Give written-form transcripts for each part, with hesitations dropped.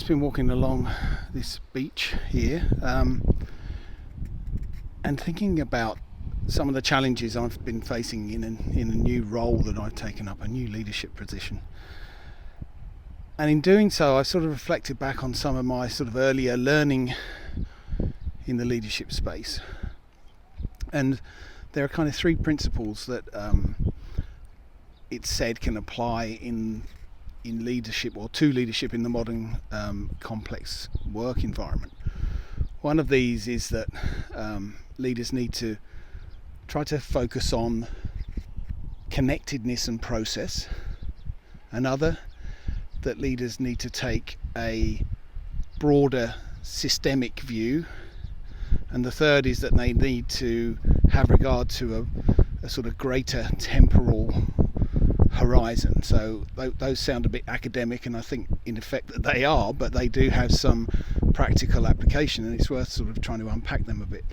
just been walking along this beach here and thinking about some of the challenges I've been facing in a new role that I've taken up, a new leadership position. And in doing so, I've sort of reflected back on some of my sort of earlier learning in the leadership space. And there are kind of three principles that it's said can apply in leadership or to leadership in the modern complex work environment. One of these is that leaders need to try to focus on connectedness and process. Another, that leaders need to take a broader systemic view. And the third is that they need to have regard to a sort of greater temporal horizon. So those sound a bit academic, and I think in effect that they are, but they do have some practical application, and it's worth sort of trying to unpack them a bit.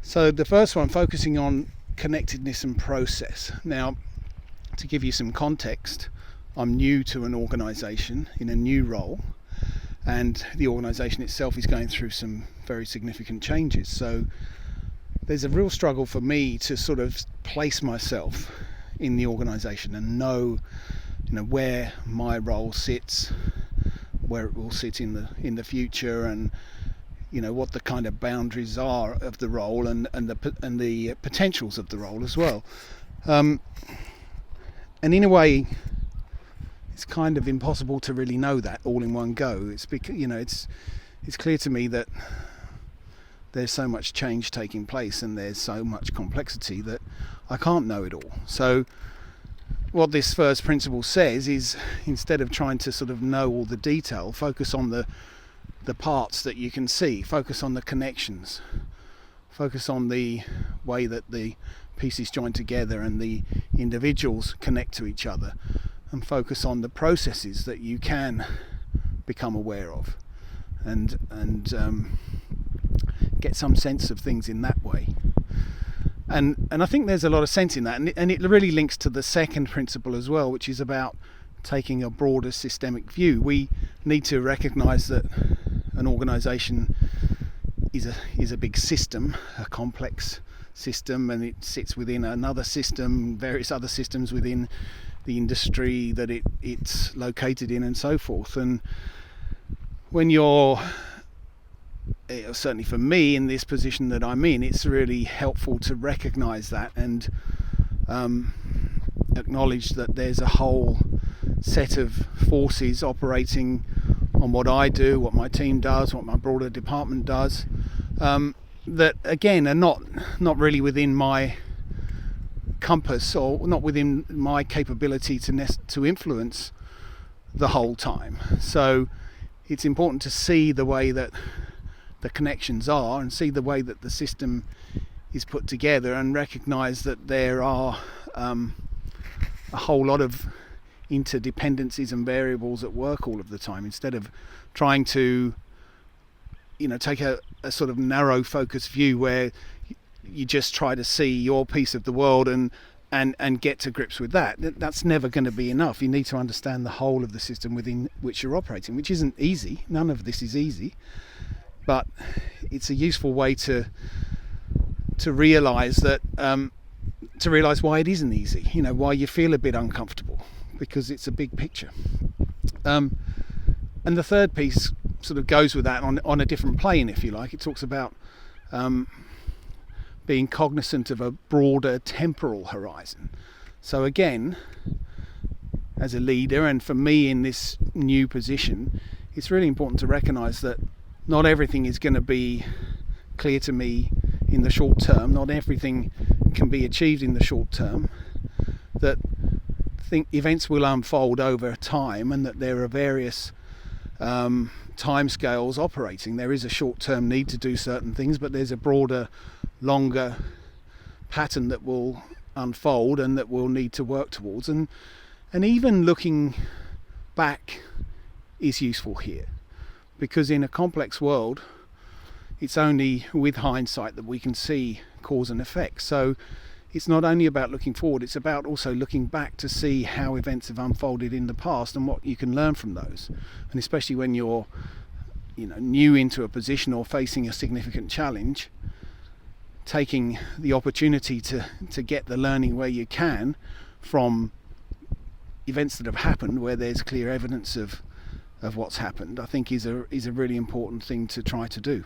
So the first one, focusing on connectedness and process. Now, to give you some context, I'm new to an organisation in a new role, and the organisation itself is going through some very significant changes. So there's a real struggle for me to sort of place myself in the organisation and know where my role sits, where it will sit in the future, and what the kind of boundaries are of the role and the potentials of the role as well. And in a way, it's kind of impossible to really know that all in one go. It's because it's clear to me that there's so much change taking place and there's so much complexity that I can't know it all. So what this first principle says is, instead of trying to sort of know all the detail, focus on the parts that you can see, focus on the connections, focus on the way that the pieces join together and the individuals connect to each other, and focus on the processes that you can become aware of, and get some sense of things in that way. And I think there's a lot of sense in that, and it really links to the second principle as well, which is about taking a broader systemic view. We need to recognise that an organisation is a big system, a complex system, and it sits within another system, various other systems within the industry that it's located in, and so forth. And when you're, certainly for me in this position that I'm in, it's really helpful to recognise that and acknowledge that there's a whole set of forces operating on what I do, what my team does, what my broader department does, that again are not really within my compass, or not within my capability to influence the whole time. So it's important to see the way that the connections are and see the way that the system is put together, and recognise that there are a whole lot of interdependencies and variables at work all of the time, instead of trying to take a sort of narrow focused view where you just try to see your piece of the world and get to grips with that. That's never going to be enough. You need to understand the whole of the system within which you're operating, which isn't easy. None of this is easy, but it's a useful way to realise that to realise why it isn't easy, why you feel a bit uncomfortable, because it's a big picture. And the third piece sort of goes with that on a different plane, if you like. It talks about being cognizant of a broader temporal horizon. So again, as a leader, and for me in this new position, it's really important to recognise that not everything is going to be clear to me in the short term. Not everything can be achieved in the short term. That events will unfold over time, and that there are various timescales operating. There is a short-term need to do certain things, but there's a broader, longer pattern that will unfold and that we'll need to work towards. And even looking back is useful here, because in a complex world, it's only with hindsight that we can see cause and effect. So it's not only about looking forward, it's about also looking back to see how events have unfolded in the past and what you can learn from those. And especially when you're new into a position or facing a significant challenge, taking the opportunity to get the learning where you can from events that have happened where there's clear evidence of what's happened, I think is a really important thing to try to do.